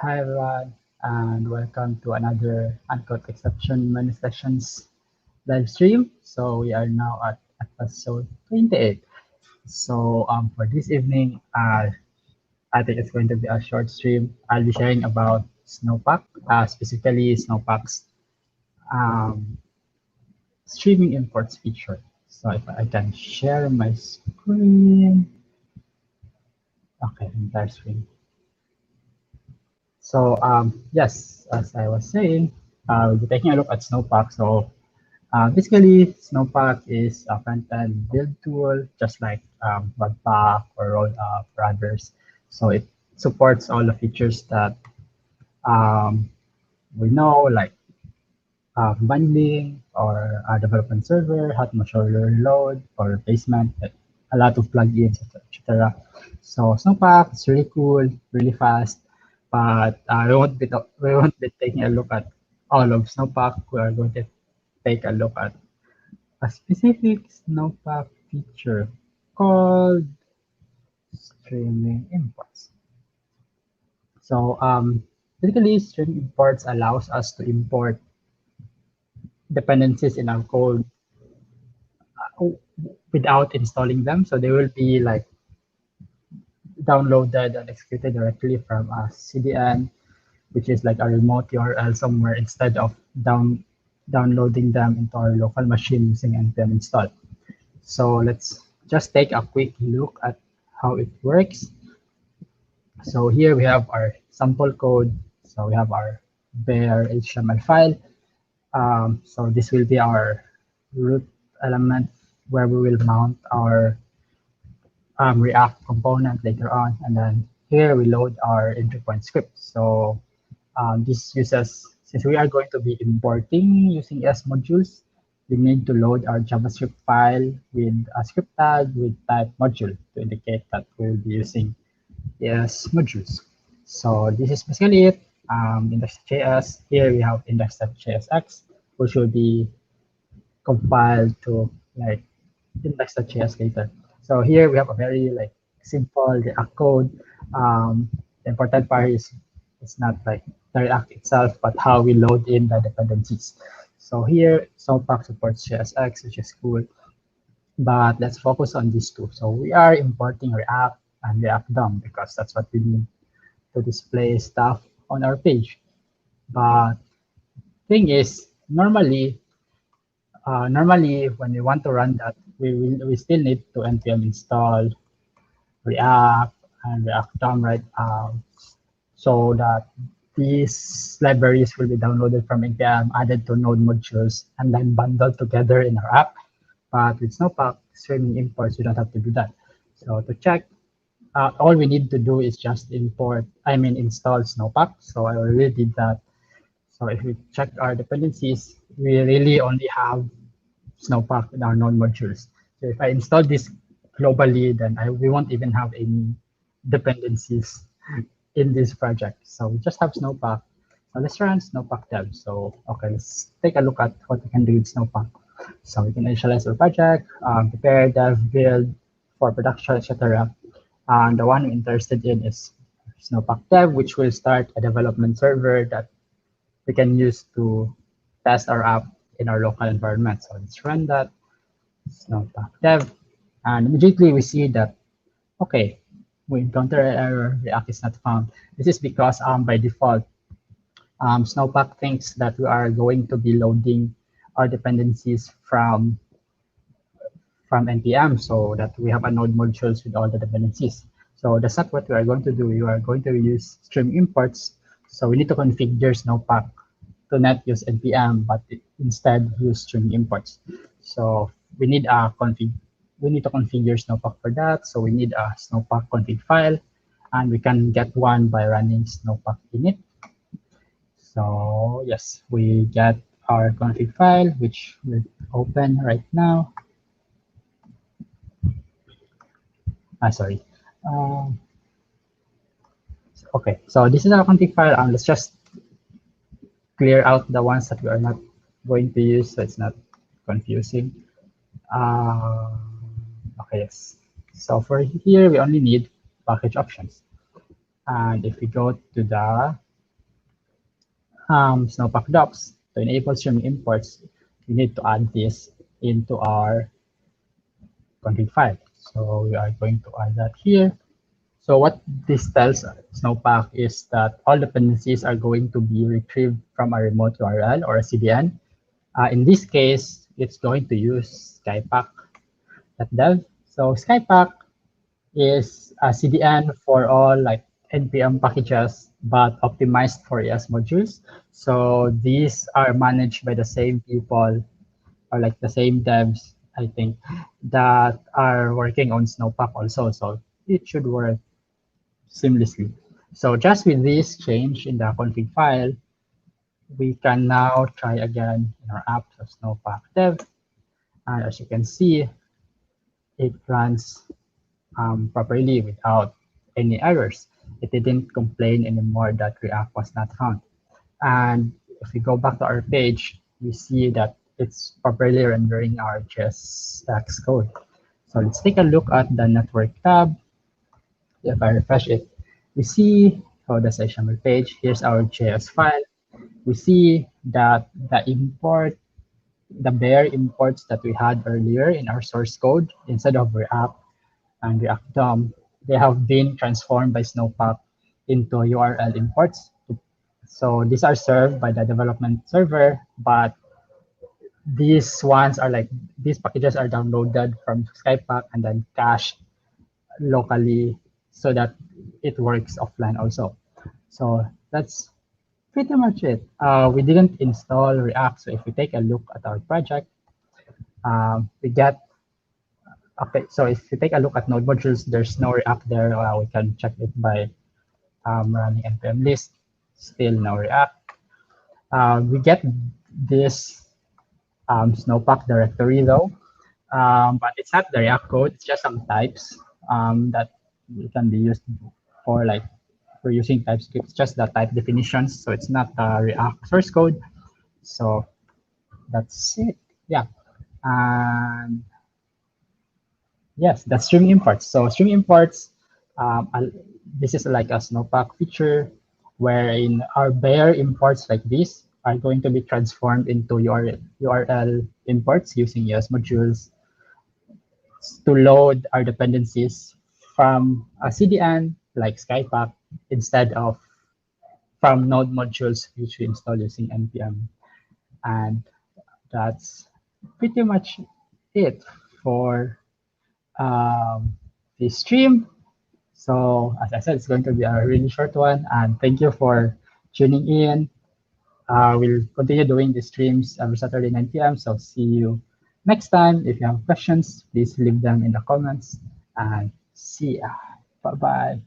Hi everyone, and welcome to another Uncut Exception Many Sessions live stream. So we are now at episode 28. For this evening, I think it's going to be a short stream. I'll be sharing about Snowpack, specifically Snowpack's um, streaming imports feature. So if I can share my screen, okay, entire screen. Yes, as I was saying, we'll be taking a look at Snowpack. Basically, Snowpack is a front-end build tool, just like Webpack or Rollup or others. So it supports all the features that um, we know, like bundling or development server, how to measure load or replacement, like a lot of plugins, etc. So Snowpack is really cool, really fast, but we won't be taking a look at all of Snowpack. We are going to take a look at a specific Snowpack feature called streaming imports. Basically, streaming imports allows us to import dependencies in our code without installing them. So they will be like downloaded and executed directly from a CDN, which is like a remote URL somewhere instead of downloading them into our local machine using npm install. So let's just take a quick look at how it works. So here we have our sample code. So we have our bare HTML file. So this will be our root element where we will mount our React component later on. And then here we load our entry point script. This uses, since we are going to be importing using S modules, we need to load our JavaScript file with a script tag with type module to indicate that we will be using S modules. So this is basically it. Index.js, here we have index.jsx, which will be compiled to like index.js later. So here we have a very like simple React code. The important part is it's not like the React itself, but how we load in the dependencies. So here, Snowpack supports JSX, which is cool. But let's focus on these two. So we are importing React and React DOM because that's what we need to display stuff on our page. But thing is, normally when we want to run that, we still need to npm install React and React DOM, right? So that these libraries will be downloaded from npm, added to node modules, and then bundled together in our app. But with Snowpack streaming imports, you don't have to do that. So to check, all we need to do is just install Snowpack. So I already did that. So if we check our dependencies, we really only have Snowpack in our node modules. So if I install this globally, then we won't even have any dependencies in this project. So we just have Snowpack. So let's run Snowpack dev. So okay, let's take a look at what we can do with Snowpack. So we can initialize our project, prepare, dev, build for production, etc. And the one we're interested in is Snowpack dev, which will start a development server that we can use to test our app in our local environment. So let's run that Snowpack dev. And immediately we see that, okay, we encounter an error, React is not found. This is because by default, Snowpack thinks that we are going to be loading our dependencies from npm so that we have a node modules with all the dependencies. So that's not what we are going to do. We are going to use stream imports. So we need to configure Snowpack to not use npm, but instead use stream imports. So we need a config. We need to configure Snowpack for that. So we need a Snowpack config file, and we can get one by running Snowpack init. So yes, we get our config file, which will open right now. Sorry. Okay, so this is our config file. Let's just clear out the ones that we are not going to use, so it's not confusing. Okay, yes. So for here, we only need package options. And if we go to the Snowpack docs. To enable streaming imports, we need to add this into our config file. So we are going to add that here. So what this tells Snowpack is that all dependencies are going to be retrieved from a remote URL or a CDN. In this case, it's going to use skypack.dev. So skypack is a CDN for all like NPM packages, but optimized for ES modules. So these are managed by the same people or like the same devs, I think, that are working on Snowpack also. So it should work seamlessly. So just with this change in the config file, we can now try again in our app of Snowpack dev. And as you can see, it runs properly without any errors. It didn't complain anymore that React was not found. And if we go back to our page, we see that it's properly rendering our JSX code. So let's take a look at the network tab. If I refresh it, we see, oh, that's HTML page. Here's our JS file. We see that the bare imports that we had earlier in our source code, instead of React and React DOM, they have been transformed by Snowpack into URL imports. So these are served by the development server, but these packages are downloaded from Skypack and then cached locally so that it works offline also. So that's pretty much it. We didn't install React, so if we take a look at our project, okay, so if you take a look at node modules, there's no React there. We can check it by running npm list, still no React. We get this Snowpack directory though, but it's not the React code. It's just some types that can be used for using TypeScript. It's just the type definitions, so it's not React source code. So that's it. Yeah, and yes, that's streaming imports. So streaming imports, this is like a Snowpack feature wherein our bare imports like this are going to be transformed into URL imports using ES modules to load our dependencies from a CDN like Skypack instead of from node modules which we install using npm. And that's pretty much it for this stream. So as I said, it's going to be a really short one. And thank you for tuning in. We'll continue doing the streams every Saturday 9 p.m. So see you next time. If you have questions, please leave them in the comments. And see ya. Bye-bye.